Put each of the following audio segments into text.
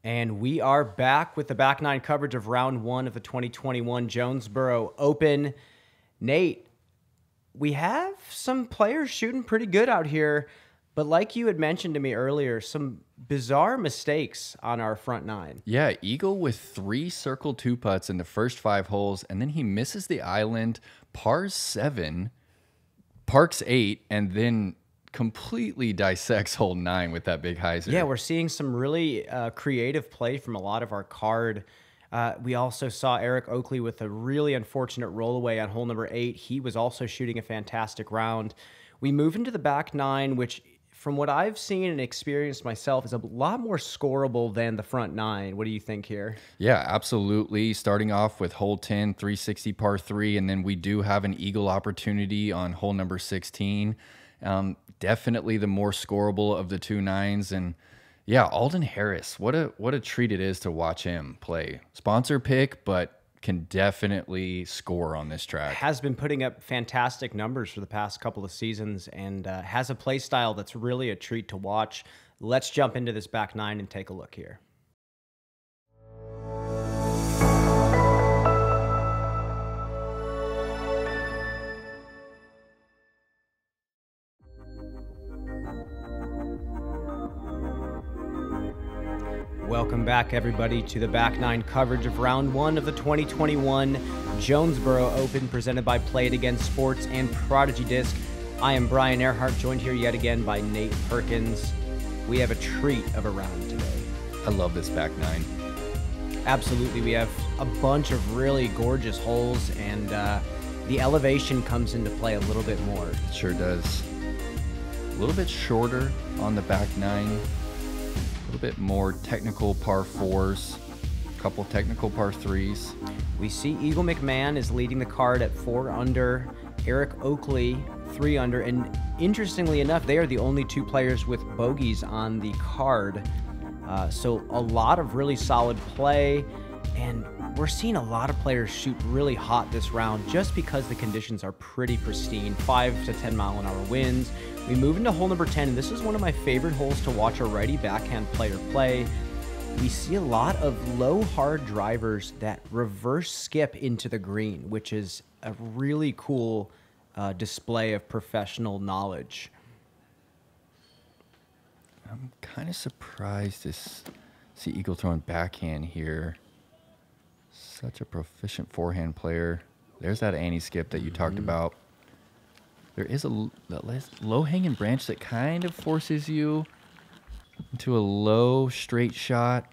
And we are back with the back nine coverage of round one of the 2021 Jonesboro Open. Nate, we have some players shooting pretty good out here, but like you had mentioned to me earlier, some bizarre mistakes on our front nine. Yeah, Eagle with 3 circle 2 putts in the first 5 holes, and then he misses the island, pars 7, parks 8, and then completely dissects hole 9 with that big hyzer. Yeah, we're seeing some really creative play from a lot of our card. We also saw Eric Oakley with a really unfortunate rollaway on hole number 8. He was also shooting a fantastic round. We move into the back nine, which from what I've seen and experienced myself is a lot more scoreable than the front nine. What do you think here? Yeah, absolutely. Starting off with hole 10, 360 par 3, and then we do have an Eagle opportunity on hole number 16. Definitely the more scoreable of the 2 nines. And yeah, Alden Harris, what a treat it is to watch him play. Sponsor pick, but can definitely score on this track. Has been putting up fantastic numbers for the past couple of seasons and has a play style that's really a treat to watch. Let's jump into this back nine and take a look here. Welcome back, everybody, to the back nine coverage of round one of the 2021 Jonesboro Open, presented by Play It Again Sports and Prodigy Disc. I am Brian Earhart, joined here yet again by Nate Perkins. We have a treat of a round today. I love this back nine. Absolutely. We have a bunch of really gorgeous holes, and the elevation comes into play a little bit more. It sure does. A little bit shorter on the back nine. A little bit more technical par 4s, a couple technical par 3s. We see Eagle McMahon is leading the card at 4 under, Eric Oakley 3 under, and interestingly enough, they are the only 2 players with bogeys on the card. So a lot of really solid play, and we're seeing a lot of players shoot really hot this round just because the conditions are pretty pristine. 5 to 10 mile an hour winds. We move into hole number 10, and this is one of my favorite holes to watch a righty backhand player play. We see a lot of low hard drivers that reverse skip into the green, which is a really cool display of professional knowledge. I'm kind of surprised to see Eagle throwing backhand here. Such a proficient forehand player. There's that anti-skip that you talked about. There is a low-hanging branch that kind of forces you into a low, straight shot.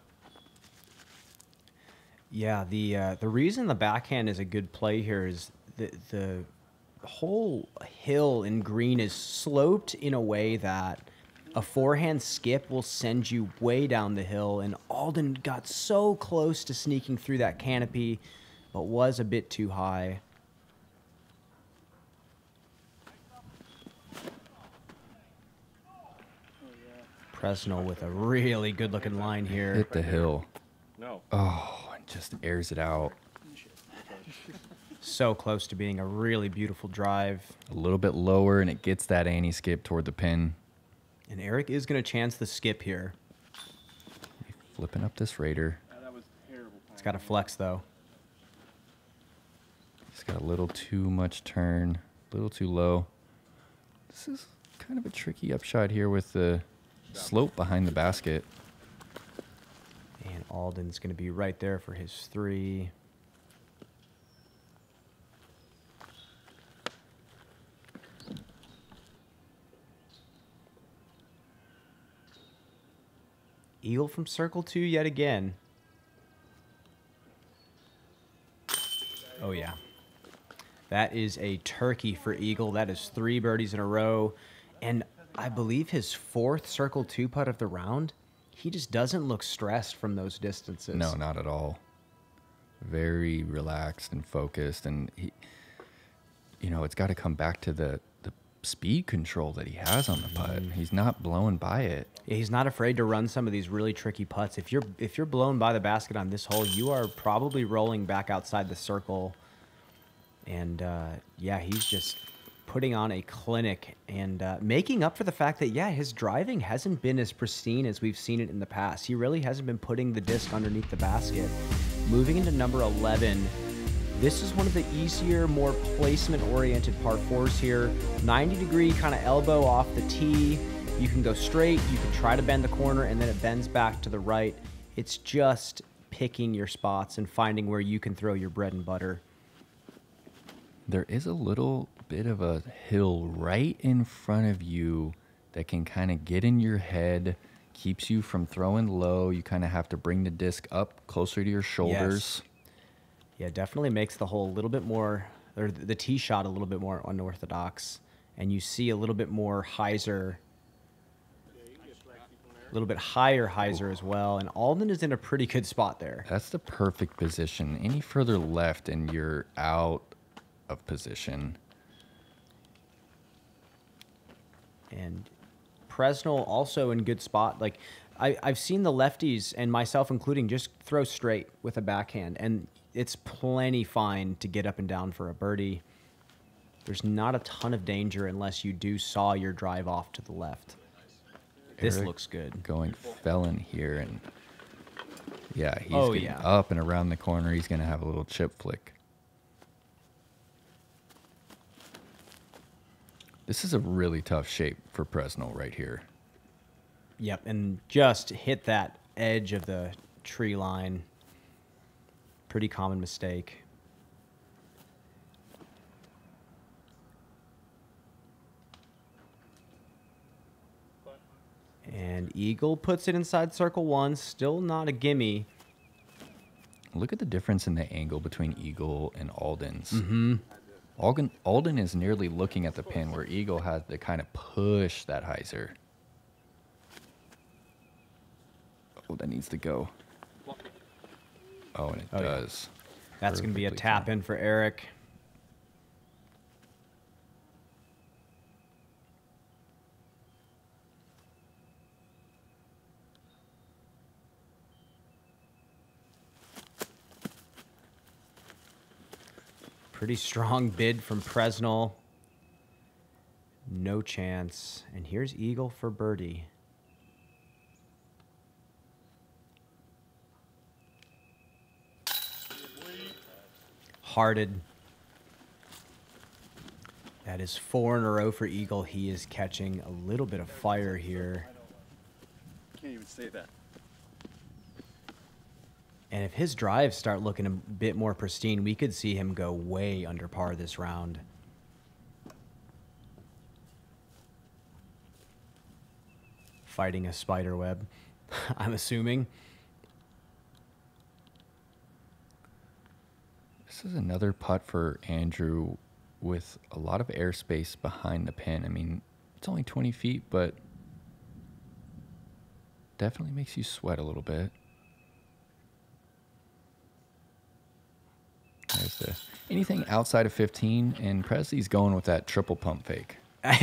Yeah, the reason the backhand is a good play here is the whole hill in green is sloped in a way that a forehand skip will send you way down the hill, and Alden got so close to sneaking through that canopy, but was a bit too high. Presnell with a really good-looking line here. Hit the hill. No. Oh, and just airs it out. So close to being a really beautiful drive. A little bit lower, and it gets that anti-skip toward the pin. And Eric is going to chance the skip here. Flipping up this Raider. It's got a flex, though. It's got a little too much turn, a little too low. This is kind of a tricky upshot here with the slope behind the basket. And Alden's going to be right there for his 3. Eagle from circle 2 yet again. Oh, yeah. That is a turkey for Eagle. That is 3 birdies in a row. And I believe his 4th circle 2 putt of the round. He just doesn't look stressed from those distances. No, not at all. Very relaxed and focused. And, it's got to come back to the speed control that he has on the putt. He's not blowing by it. Yeah, he's not afraid to run some of these really tricky putts. If you're blown by the basket on this hole, you are probably rolling back outside the circle. And, yeah, he's just putting on a clinic and making up for the fact that, yeah, his driving hasn't been as pristine as we've seen it in the past. He really hasn't been putting the disc underneath the basket. Moving into number 11, this is one of the easier, more placement-oriented par 4s here. 90-degree kind of elbow off the tee. You can go straight, you can try to bend the corner, and then it bends back to the right. It's just picking your spots and finding where you can throw your bread and butter. There is a little bit of a hill right in front of you that can kind of get in your head, keeps you from throwing low. You kind of have to bring the disc up closer to your shoulders. Yes. Yeah, definitely makes the hole a little bit more, or the tee shot a little bit more unorthodox. And you see a little bit more hyzer, a little bit higher hyzer as well. And Alden is in a pretty good spot there. That's the perfect position. Any further left and you're out of position. And Presnell also in good spot. Like I've seen the lefties, and myself including, just throw straight with a backhand, and it's plenty fine to get up and down for a birdie. There's not a ton of danger unless you do saw your drive off to the left. This Eric looks good. Going felon here, and yeah, he's getting up and around the corner. He's going to have a little chip flick. This is a really tough shape for Presnell right here. Yep, and just hit that edge of the tree line. Pretty common mistake. And Eagle puts it inside circle 1. Still not a gimme. Look at the difference in the angle between Eagle and Alden's. Mm-hmm. Alden is nearly looking at the pin, where Eagle had to kind of push that hyzer. Oh, that needs to go. Oh, and it does. Yeah. That's going to be a tap in for Eric. Pretty strong bid from Presnell. No chance. And here's Eagle for birdie. Hearted. That is 4 in a row for Eagle. He is catching a little bit of fire here. Can't even say that. And if his drives start looking a bit more pristine, we could see him go way under par this round. Fighting a spider web, I'm assuming. This is another putt for Andrew with a lot of airspace behind the pin. I mean, it's only 20 feet, but definitely makes you sweat a little bit. There's the anything outside of 15, and Presley's going with that triple pump fake.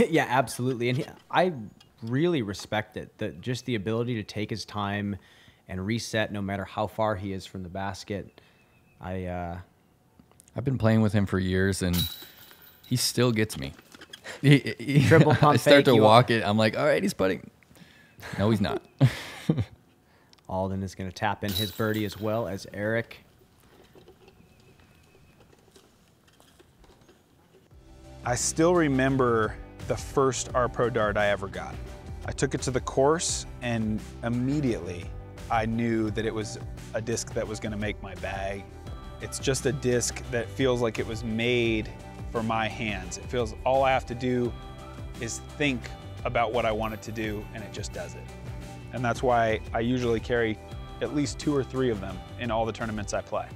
Yeah, absolutely. And I really respect it. Just the ability to take his time and reset no matter how far he is from the basket. I've been playing with him for years, and he still gets me. Triple pump I start fake, to walk it. I'm like, all right, he's putting. No, he's not. Alden is going to tap in his birdie as well as Eric. I still remember the first R Pro dart I ever got. I took it to the course, and immediately I knew that it was a disc that was going to make my bag. It's just a disc that feels like it was made for my hands. It feels all I have to do is think about what I want it to do, and it just does it. And that's why I usually carry at least 2 or 3 of them in all the tournaments I play.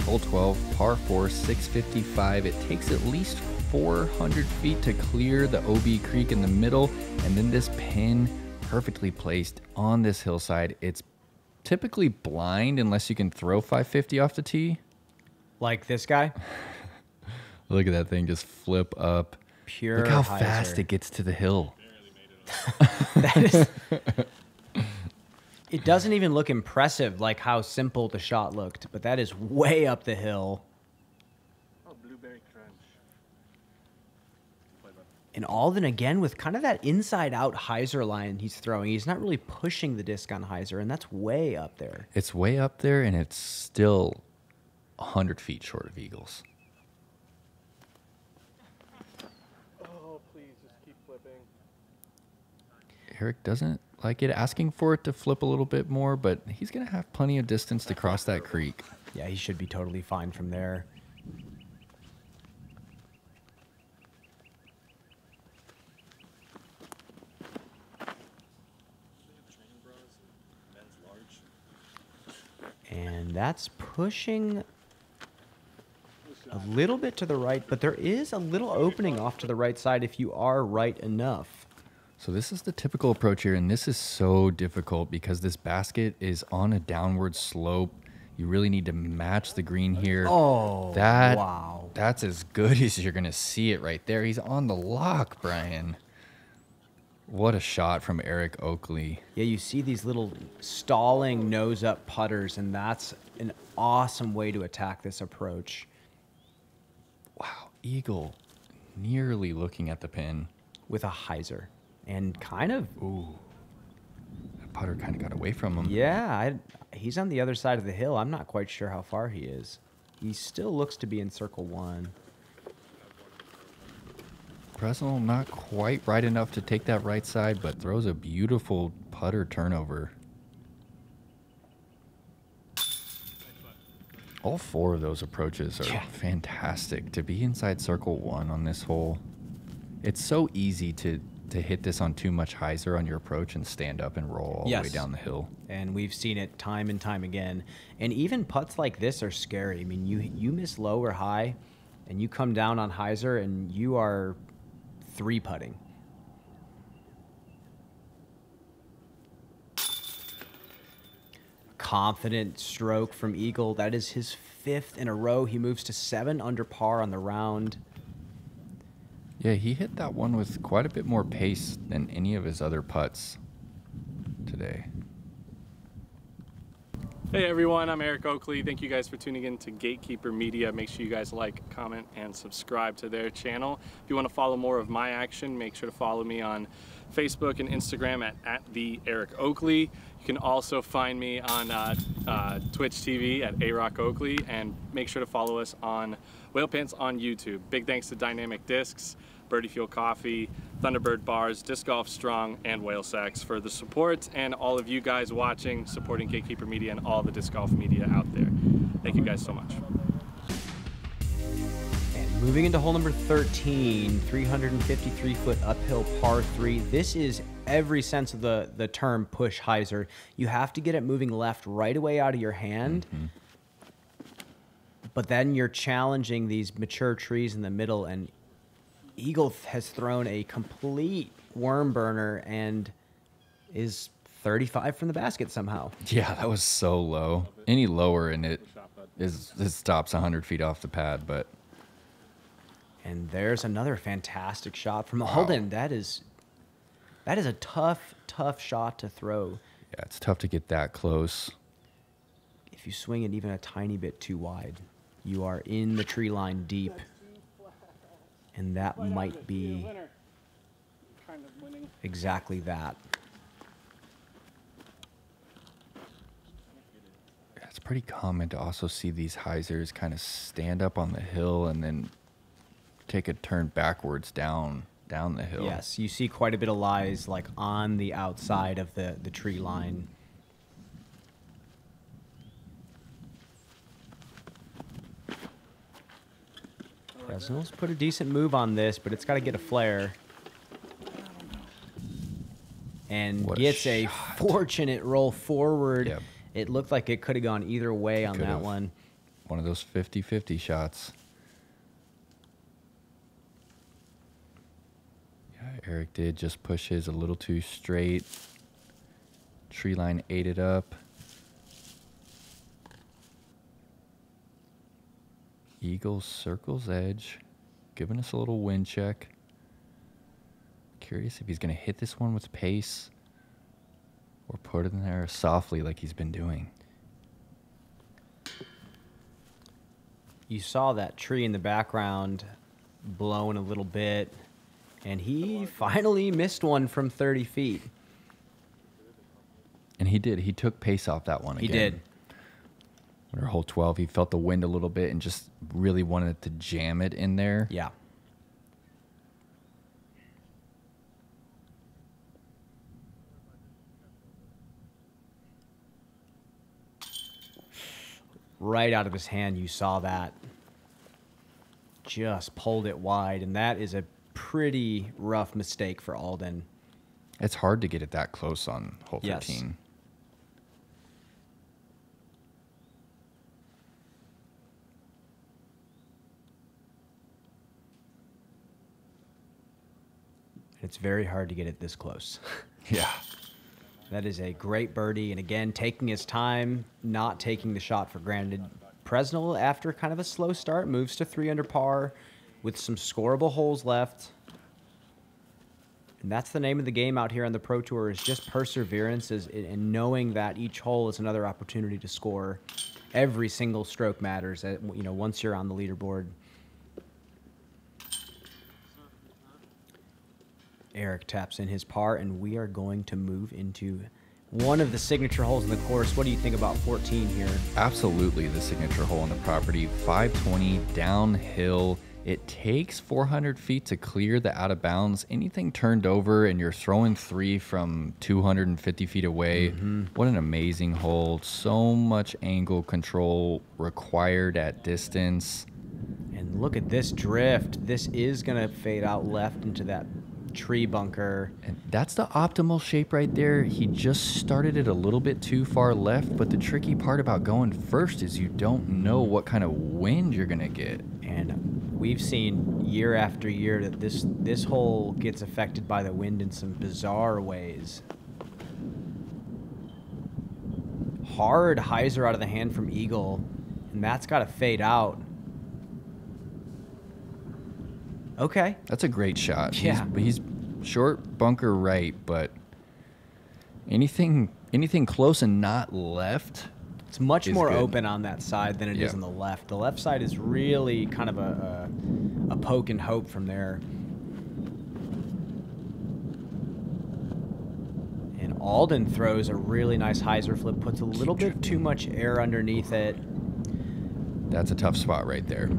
Hole 12, par 4, 655. It takes at least 400 feet to clear the OB Creek in the middle, and then this pin perfectly placed on this hillside. It's typically blind unless you can throw 550 off the tee. Like this guy? Look at that thing just flip up. Pure Look how hyzer. fast it gets to the hill. That is... It doesn't even look impressive like how simple the shot looked, but that is way up the hill. Oh, blueberry crunch. And Alden again with kind of that inside-out hyzer line he's throwing. He's not really pushing the disc on hyzer, and that's way up there. It's way up there, and it's still 100 feet short of eagles. Oh, please just keep flipping. Eric doesn't like it, asking for it to flip a little bit more, but he's going to have plenty of distance to cross that creek. Yeah, he should be totally fine from there. And that's pushing a little bit to the right, but there is a little opening off to the right side if you are right enough. So this is the typical approach here, and this is so difficult because this basket is on a downward slope. You really need to match the green here. Oh, wow. That's as good as you're going to see it right there. He's on the lock, Brian. What a shot from Eric Oakley. Yeah, you see these little stalling nose-up putters, and that's an awesome way to attack this approach. Wow, eagle nearly looking at the pin. With a hyzer. And kind of... Ooh. That putter kind of got away from him. Yeah, he's on the other side of the hill. I'm not quite sure how far he is. He still looks to be in circle one. Presnell not quite right enough to take that right side, but throws a beautiful putter turnover. All four of those approaches are fantastic. To be inside circle one on this hole, it's so easy to hit this on too much hyzer on your approach and stand up and roll all the way down the hill. And we've seen it time and time again. And even putts like this are scary. I mean, you miss low or high, and you come down on hyzer, and you are three putting. Confident stroke from Eagle. That is his 5th in a row. He moves to 7 under par on the round. Yeah, he hit that one with quite a bit more pace than any of his other putts today. Hey everyone, I'm Eric Oakley. Thank you guys for tuning in to Gatekeeper Media. Make sure you guys like, comment, and subscribe to their channel. If you want to follow more of my action, make sure to follow me on Facebook and Instagram at the Eric Oakley. You can also find me on Twitch TV at ARock Oakley, and make sure to follow us on Whale Pants on YouTube. Big thanks to Dynamic Discs, Birdie Fuel Coffee, Thunderbird Bars, Disc Golf Strong, and Whale Sacks for the support, and all of you guys watching, supporting Gatekeeper Media and all the disc golf media out there. Thank you guys so much. And moving into hole number 13, 353-foot uphill par 3. This is every sense of the term push hyzer. You have to get it moving left right away out of your hand. Mm-hmm. But then you're challenging these mature trees in the middle, and Eagle has thrown a complete worm burner and is 35 from the basket somehow. Yeah, that was so low. Any lower and it stops 100 feet off the pad, but... And there's another fantastic shot from Alden. That is a tough shot to throw. Yeah, it's tough to get that close. If you swing it even a tiny bit too wide, you are in the tree line deep. And that might be exactly that. Yeah, it's pretty common to also see these hyzers kind of stand up on the hill and then take a turn backwards down the hill. Yes, you see quite a bit of lies like on the outside of the tree line. Presnell's put a decent move on this, but it's got to get a flare. And gets a fortunate roll forward. Yep. It looked like it could have gone either way on that one. One of those 50-50 shots. Yeah, Eric did just push his a little too straight. Tree line ate it up. Eagle circles edge, giving us a little wind check. Curious if he's going to hit this one with pace. Or put it in there softly like he's been doing. You saw that tree in the background blowing a little bit, and he finally missed one from 30 feet. And he did. He took pace off that one again. He did. Under hole 12, he felt the wind a little bit and just really wanted to jam it in there. Yeah. Right out of his hand, you saw that. Just pulled it wide, and that is a pretty rough mistake for Alden. It's hard to get it that close on hole 13. Yes. It's very hard to get it this close. Yeah. That is a great birdie, and again, taking his time, not taking the shot for granted. Presnell, after kind of a slow start, moves to 3 under par with some scoreable holes left. And that's the name of the game out here on the Pro Tour, is just perseverance and knowing that each hole is another opportunity to score. Every single stroke matters, you know, once you're on the leaderboard. Eric taps in his par, and we are going to move into one of the signature holes in the course. What do you think about 14 here? Absolutely the signature hole on the property. 520 downhill. It takes 400 feet to clear the out of bounds. Anything turned over and you're throwing 3 from 250 feet away. What an amazing hole. So much angle control required at distance. And look at this drift. This is going to fade out left into that tree bunker. And that's the optimal shape right there. He just started it a little bit too far left, but the tricky part about going first is you don't know what kind of wind you're going to get. And we've seen year after year that this hole gets affected by the wind in some bizarre ways. Hard hyzer out of the hand from Eagle, and that's got to fade out. Okay. That's a great shot. Yeah. He's short bunker right, but anything close and not left. It's much more good. open on that side than it is on the left. The left side is really kind of a poke and hope from there. And Alden throws a really nice hyzer flip, puts a little bit too much air underneath it. That's a tough spot right there.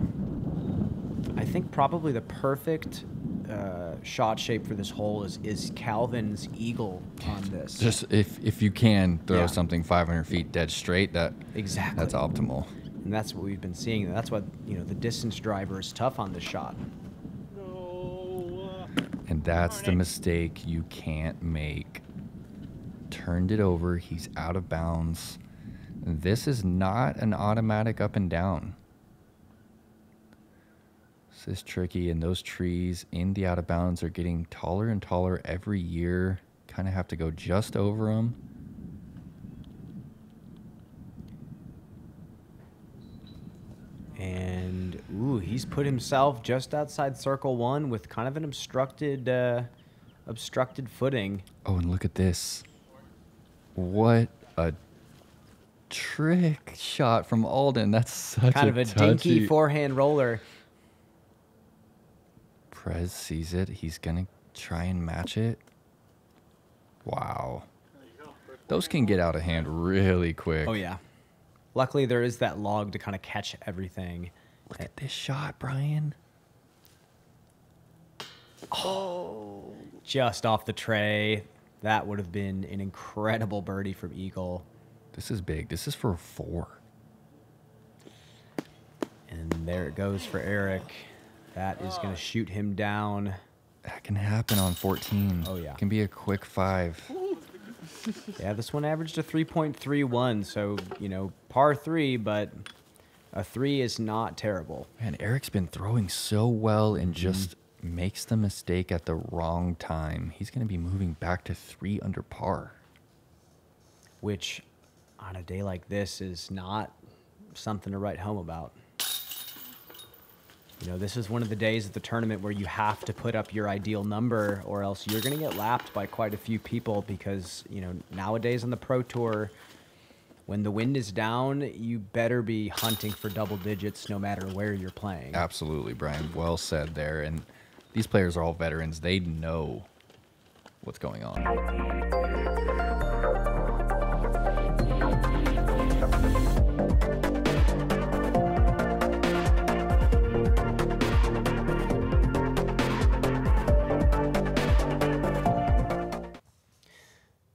I think probably the perfect shot shape for this hole is Calvin's Eagle on this. Just if you can throw Yeah. something 500 feet dead straight, Exactly. that's optimal. And that's what we've been seeing. That's what, you know, the distance driver is tough on this shot. And that's the mistake you can't make. Turned it over. He's out of bounds. This is not an automatic up and down. This is tricky, and those trees in the out of bounds are getting taller and taller every year. Kind of have to go just over them. And, ooh, he's put himself just outside circle 1 with kind of an obstructed footing. Oh, and look at this. What a trick shot from Alden. That's such Kind of a touchy. dinky forehand roller. Prez sees it. He's going to try and match it. Wow. Those can get out of hand really quick. Oh, yeah. Luckily, there is that log to kind of catch everything. Look at this shot, Brian. Oh. Just off the tray. That would have been an incredible birdie from Eagle. This is big. This is for a 4. And there it goes for Eric. That is going to shoot him down. That can happen on 14. Oh, yeah. It can be a quick 5. Yeah, this one averaged a 3.31, so, you know, par 3, but a 3 is not terrible. Man, Eric's been throwing so well and just makes the mistake at the wrong time. He's going to be moving back to 3 under par. Which, on a day like this, is not something to write home about. You know, this is one of the days of the tournament where you have to put up your ideal number or else you're going to get lapped by quite a few people because, you know, nowadays on the Pro Tour, when the wind is down, you better be hunting for double digits no matter where you're playing. Absolutely, Brian. Well said there. And these players are all veterans. They know what's going on.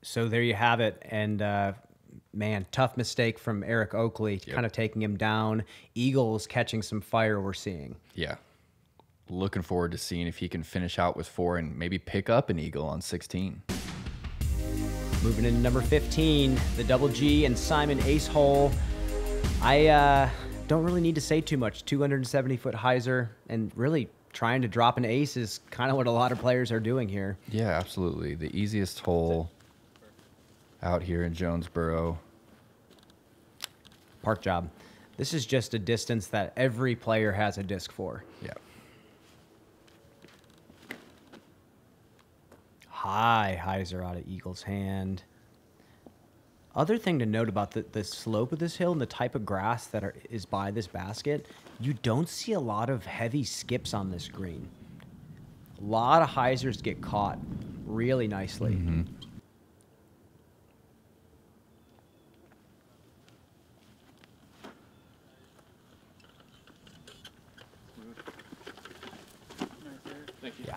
So there you have it. And man, tough mistake from Eric Oakley, kind of taking him down. Eagles catching some fire, we're seeing. Yeah. Looking forward to seeing if he can finish out with 4 and maybe pick up an eagle on 16. Moving into number 15, the Double G and Simon ace hole. I don't really need to say too much. 270-foot hyzer, and really trying to drop an ace is kind of what a lot of players are doing here. Yeah, absolutely. The easiest hole out here in Jonesboro. Park job. This is just a distance that every player has a disc for. Yeah. High hyzer out of Eagle's hand. Other thing to note about the slope of this hill and the type of grass that is by this basket, you don't see a lot of heavy skips on this green. A lot of hyzers get caught really nicely. Mm-hmm. Yeah,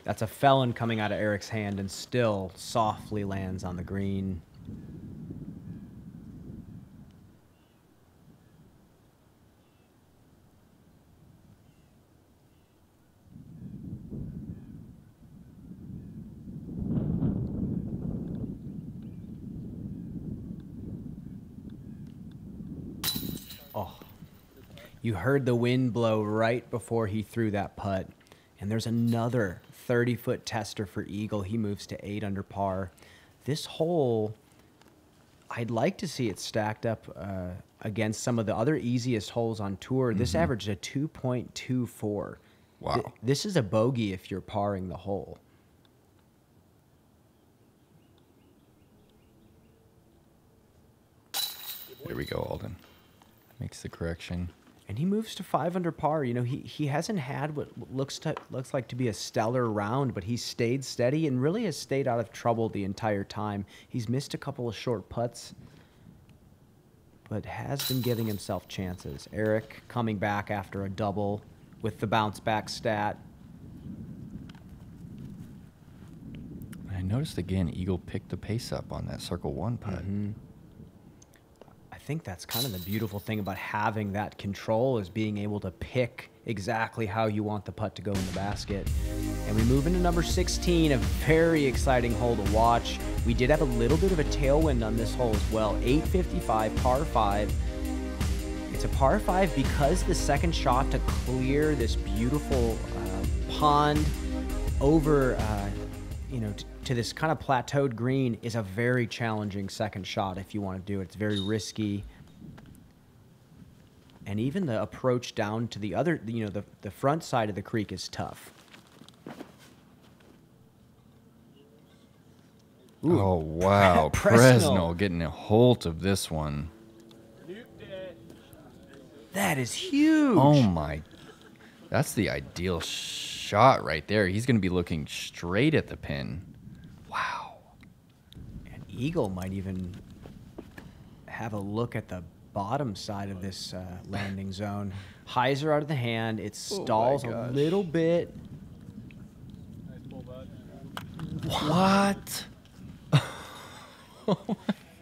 that's a felon coming out of Eric's hand and still softly lands on the green. Oh, you heard the wind blow right before he threw that putt. And there's another 30-foot tester for Eagle. He moves to 8 under par. This hole, I'd like to see it stacked up against some of the other easiest holes on tour. This averaged a 2.24. Wow. This is a bogey if you're parring the hole. There we go, Alden. Makes the correction. And he moves to 5 under par. You know, he hasn't had what looks like to be a stellar round, but he's stayed steady and really has stayed out of trouble the entire time. He's missed a couple of short putts, but has been giving himself chances. Eric coming back after a double with the bounce back stat. I noticed again, Eagle picked the pace up on that circle 1 putt. I think that's kind of the beautiful thing about having that control is being able to pick exactly how you want the putt to go in the basket. And we move into number 16, a very exciting hole to watch. We did have a little bit of a tailwind on this hole as well. 855 par 5. It's a par 5 because the second shot to clear this beautiful pond over, to this kind of plateaued green is a very challenging second shot if you want to do it. It's very risky. And even the approach down to the other, the front side of the creek is tough. Ooh. Oh, wow. Presnell getting a hold of this one. That is huge. Oh, my. That's the ideal shot right there. He's going to be looking straight at the pin. Wow. And Eagle might even have a look at the bottom side of this landing zone. Hyzer out of the hand. It stalls a little bit. What?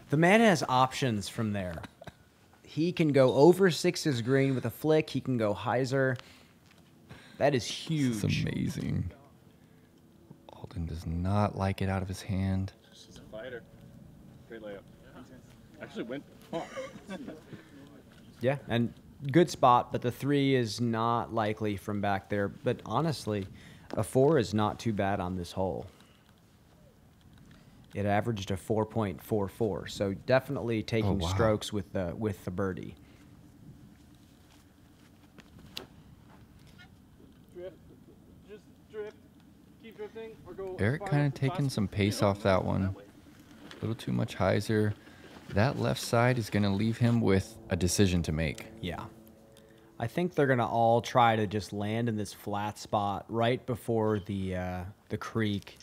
The man has options from there. He can go over 6's green with a flick. He can go hyzer. That is huge. This is amazing. Alden does not like it out of his hand. He's a fighter. Great layup. Actually went far. Yeah, and good spot, but the 3 is not likely from back there. But honestly, a 4 is not too bad on this hole. It averaged a 4.44, so definitely taking strokes with the birdie. Eric kind of taking some pace off that one. A little too much hyzer. That left side is going to leave him with a decision to make. Yeah. I think they're going to all try to just land in this flat spot right before the creek.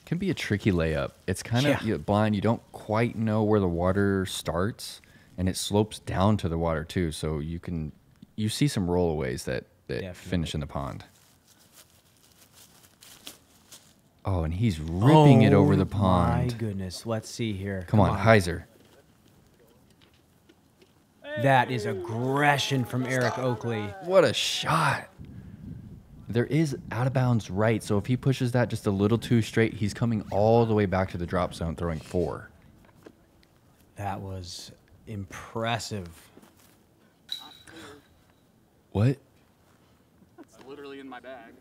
Can be a tricky layup. It's kind of blind. You don't quite know where the water starts, and it slopes down to the water too. So you see some rollaways that finish in the pond. Oh, and he's ripping it over the pond. My goodness. Let's see here. Come on, hyzer. That is aggression from Eric Oakley. What a shot. There is out of bounds right, so if he pushes that just a little too straight, he's coming all the way back to the drop zone, throwing 4. That was impressive. What? That's literally in my bag.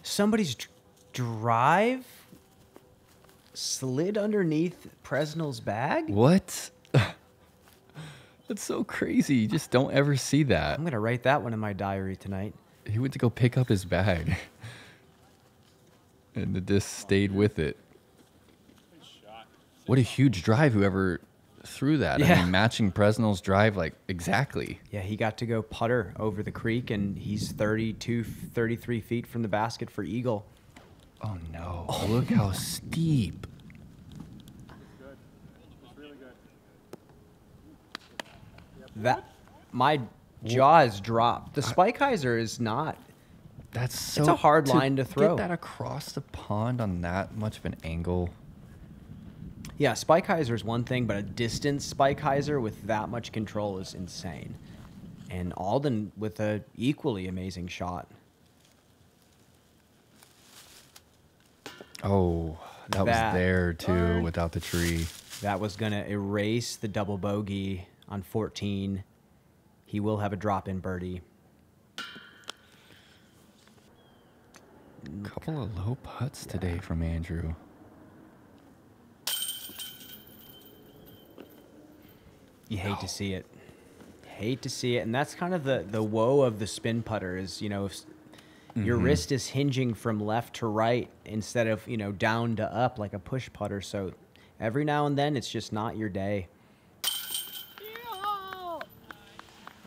Somebody's drive slid underneath Presnell's bag? What? That's so crazy. You just don't ever see that. I'm going to write that one in my diary tonight. He went to go pick up his bag. And the disc stayed with it. What a huge drive, whoever threw that. Yeah. I mean, matching Presnell's drive, like, exactly. Yeah, he got to go putter over the creek, and he's 32, 33 feet from the basket for eagle. Oh, no. Look how steep. That my jaw is dropped. The spike hyzer is not. That's so... It's a hard line to throw. Get that across the pond on that much of an angle. Yeah, spike hyzer is one thing, but a distance spike hyzer with that much control is insane. And Alden with a equally amazing shot. Oh, that was there too without the tree. That was going to erase the double bogey on 14. He will have a drop-in birdie. Couple of low putts today from Andrew. You hate to see it. Hate to see it. And that's kind of the woe of the spin putter is, you know, if your wrist is hinging from left to right instead of, you know, down to up like a push putter. So every now and then it's just not your day.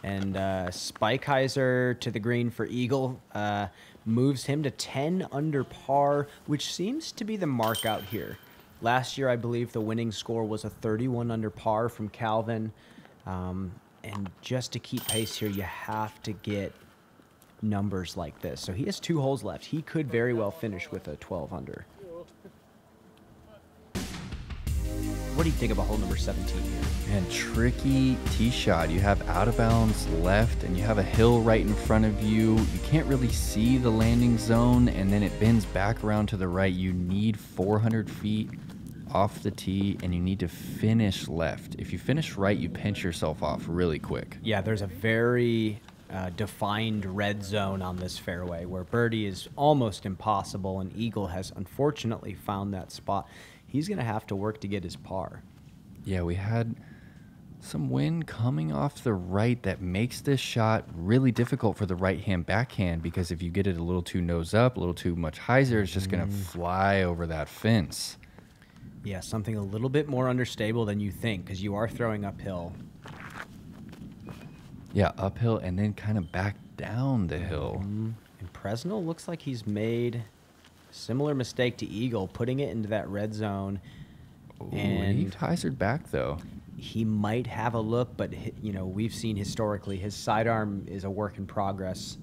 And Spike hyzer to the green for eagle moves him to 10 under par, which seems to be the mark out here. Last year, I believe the winning score was a 31 under par from Calvin. And just to keep pace here, you have to get numbers like this. So he has 2 holes left. He could very well finish with a 12 under. What do you think about hole number 17 here? Man, tricky tee shot. You have out of bounds left, and you have a hill right in front of you. You can't really see the landing zone, and then it bends back around to the right. You need 400 feet off the tee, and you need to finish left. If you finish right, you pinch yourself off really quick. Yeah, there's a very defined red zone on this fairway where birdie is almost impossible, and eagle has unfortunately found that spot. He's going to have to work to get his par. Yeah, we had some wind coming off the right that makes this shot really difficult for the right-hand backhand, because if you get it a little too nose up, a little too much hyzer, it's just going to fly over that fence. Yeah, something a little bit more understable than you think, because you are throwing uphill. Yeah, uphill and then kind of back down the hill. And Presnell looks like he's made a similar mistake to eagle, putting it into that red zone. Ooh, and he hyzered back, though. He might have a look, but you know, we've seen historically his sidearm is a work in progress.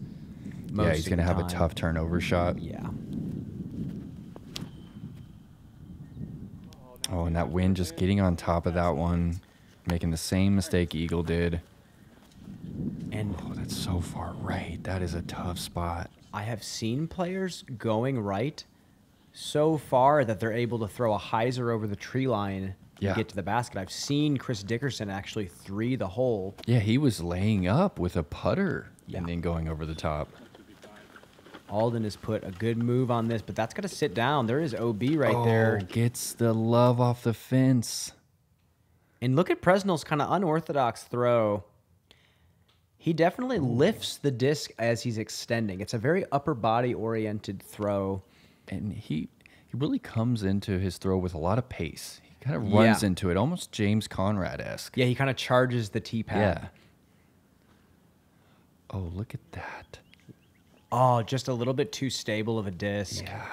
Yeah, he's going to have a tough turnover shot. Yeah. Oh, and that wind just getting on top of that one, making the same mistake eagle did. And oh, that's so far right. That is a tough spot. I have seen players going right so far that they're able to throw a hyzer over the tree line and get to the basket. I've seen Chris Dickerson actually 3 the hole. Yeah, he was laying up with a putter and then going over the top. Alden has put a good move on this, but that's got to sit down. There is OB right there. Gets the love off the fence. And look at Presnell's kind of unorthodox throw. He definitely lifts the disc as he's extending. It's a very upper body oriented throw. And he really comes into his throw with a lot of pace. He kind of runs into it, almost James Conrad-esque. Yeah, he kind of charges the tee pad. Yeah. Oh, look at that. Oh, just a little bit too stable of a disc. Yeah.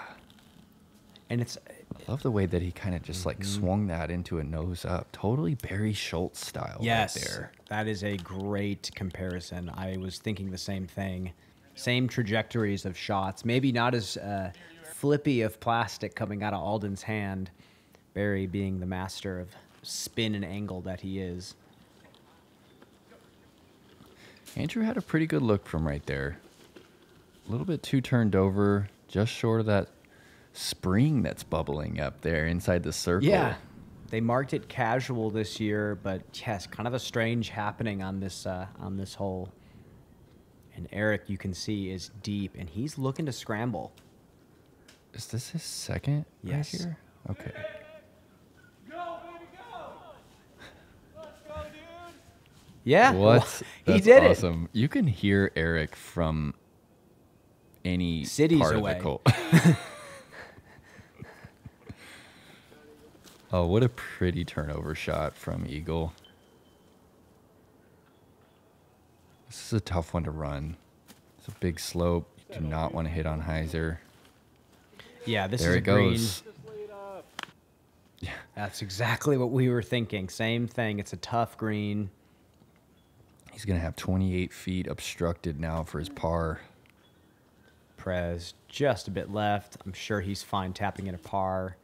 And it's... I love the way that he kind of just like swung that into a nose up. Totally Barry Schultz style Yes, right there. that is a great comparison. I was thinking the same thing. Same trajectories of shots. Maybe not as flippy of plastic coming out of Alden's hand. Barry being the master of spin and angle that he is. Andrew had a pretty good look from right there. A little bit too turned over, just short of that spring that's bubbling up there inside the circle. Yeah, they marked it casual this year, but yes, kind of a strange happening on this hole. And Eric, you can see, is deep, and he's looking to scramble. Is this his second Yes. right here? Okay. Yeah, What? he That's did awesome. You can hear Eric from any Cities part away. of the cold. Oh, what a pretty turnover shot from Eagle. This is a tough one to run. It's a big slope. You do not want to hit on Heiser. Yeah, this There is a it goes. green. Yeah, that's exactly what we were thinking. Same thing. It's a tough green. He's going to have 28 feet obstructed now for his par. Prez just a bit left. I'm sure he's fine tapping in a par.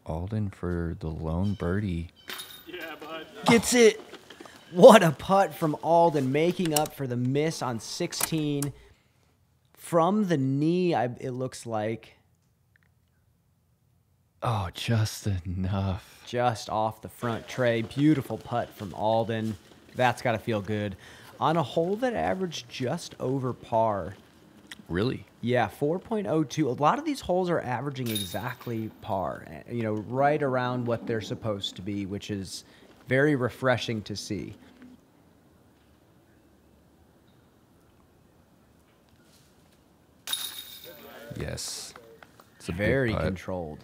Alden for the lone birdie. Yeah, bud. Gets it. What a putt from Alden, making up for the miss on 16. From the knee, it looks like. Oh, just enough. Just off the front tray. Beautiful putt from Alden. That's got to feel good. On a hole that averaged just over par. Really? Yeah, 4.02. A lot of these holes are averaging exactly par, you know, right around what they're supposed to be, which is very refreshing to see. Yes. It's a big Very putt. controlled.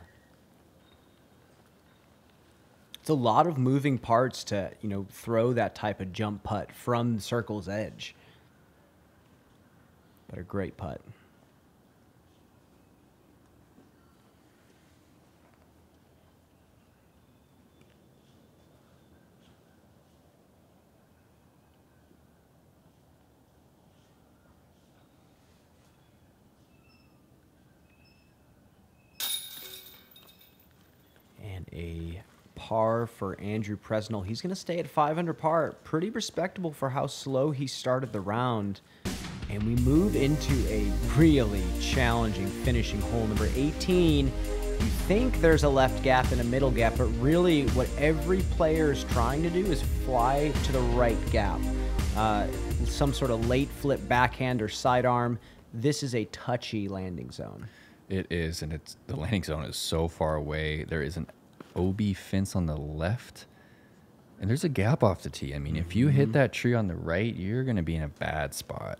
It's a lot of moving parts to, you know, throw that type of jump putt from the circle's edge. But a great putt. And a par for Andrew Presnell. He's going to stay at 5 under par. Pretty respectable for how slow he started the round. And we move into a really challenging finishing hole, number 18. You think there's a left gap and a middle gap, but really what every player is trying to do is fly to the right gap. Some sort of late flip backhand or sidearm. This is a touchy landing zone. It is, and the landing zone is so far away. There is an OB fence on the left, and there's a gap off the tee. I mean, if you hit that tree on the right, you're going to be in a bad spot.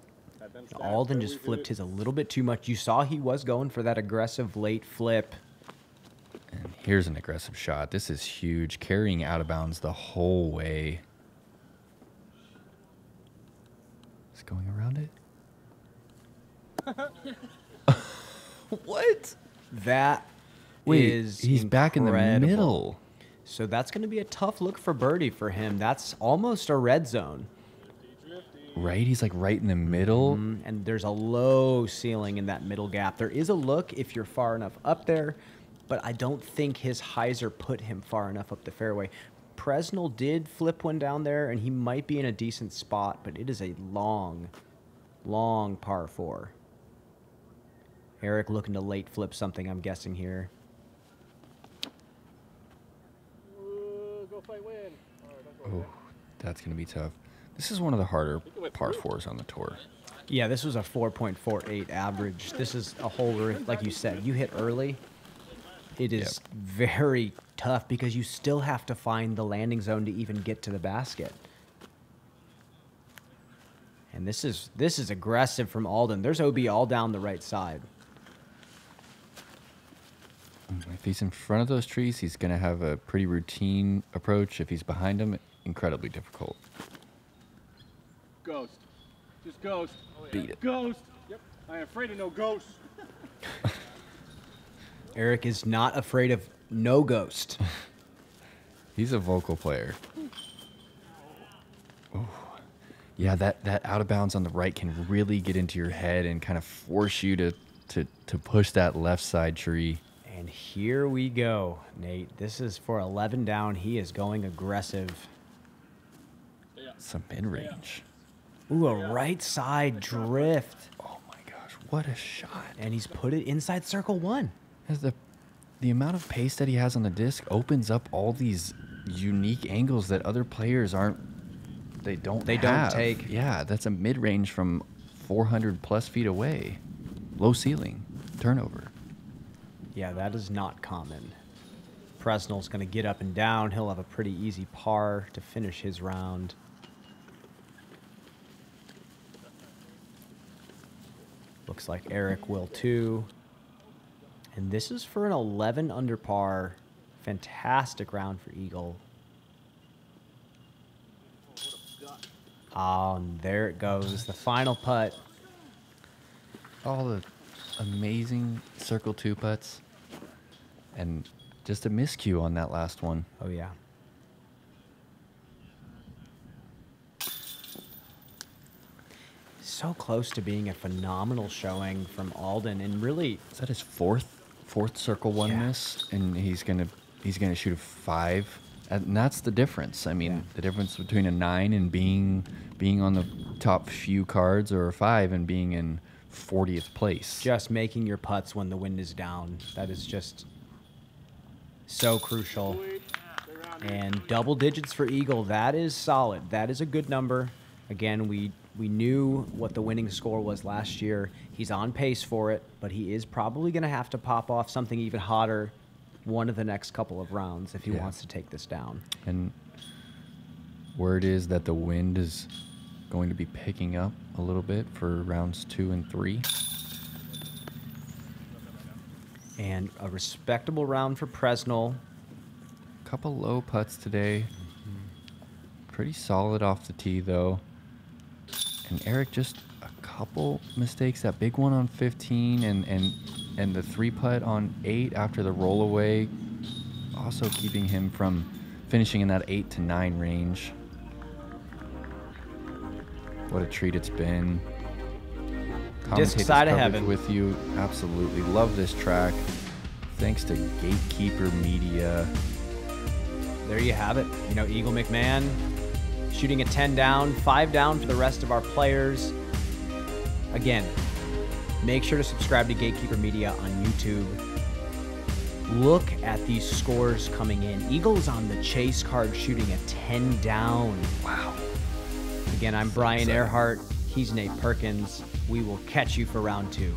Alden just flipped his a little bit too much. You saw he was going for that aggressive late flip. And here's an aggressive shot. This is huge, carrying out of bounds the whole way. Is going around it? What? That Wait, is he's back in the incredible. middle. So that's going to be a tough look for birdie for him. That's almost a red zone. Right? He's like right in the middle. And there's a low ceiling in that middle gap. There is a look if you're far enough up there, but I don't think his hyzer put him far enough up the fairway. Presnell did flip one down there, and he might be in a decent spot, but it is a long, long par 4. Eric looking to late flip something, I'm guessing here. Go fight win. Oh, that's going to be tough. This is one of the harder par 4s on the tour. Yeah, this was a 4.48 average. This is a hole where, like you said, you hit early. It is very tough because you still have to find the landing zone to even get to the basket. And And this is aggressive from Alden. There's OB all down the right side. If he's in front of those trees, he's going to have a pretty routine approach. If he's behind them, incredibly difficult. Ghost. Just ghost. Beat it. Ghost. Yep. I am afraid of no ghosts. Eric is not afraid of no ghost. He's a vocal player. Ooh. Yeah, that out of bounds on the right can really get into your head and kind of force you to push that left side tree. And here we go, Nate. This is for 11 down. He is going aggressive. Some mid-range. Ooh, a right side drift. Oh my gosh, what a shot. And he's put it inside circle 1. As the amount of pace that he has on the disc opens up all these unique angles that other players don't take. Yeah, that's a mid-range from 400 plus feet away. Low ceiling, turnover. Yeah, that is not common. Presnell's going to get up and down. He'll have a pretty easy par to finish his round. Looks like Eric will too. And this is for an 11 under par. Fantastic round for Eagle. Oh, and there it goes. The final putt. All the amazing circle 2 putts. And just a miscue on that last one. Oh, yeah. So close to being a phenomenal showing from Alden, and really, Is that his fourth circle 1 Yeah. miss? And he's gonna shoot a 5. And that's the difference. I mean, the difference between a 9 and being on the top few cards, or a 5 and being in 40th place. just making your putts when the wind is down. That is just so crucial. And double digits for Eagle. That is solid. That is a good number. Again, we knew what the winning score was last year. He's on pace for it, but he is probably going to have to pop off something even hotter one of the next couple of rounds if he wants to take this down. And word is that the wind is going to be picking up a little bit for rounds 2 and 3. And a respectable round for Presnell. Couple low putts today. Pretty solid off the tee though. And Eric, just a couple mistakes. That big one on 15 and the 3 putt on 8 after the rollaway, also keeping him from finishing in that 8 to 9 range. What a treat it's been. Disc Commentate side this of coverage heaven. with you. Absolutely love this track. Thanks to Gatekeeper Media. There you have it. You know, Eagle McMahon shooting a 10 down, 5 down for the rest of our players. Again, make sure to subscribe to Gatekeeper Media on YouTube. Look at these scores coming in. Eagles on the chase card shooting a 10 down. Wow. Again, I'm Brian Earhart. He's Nate Perkins. We will catch you for round 2.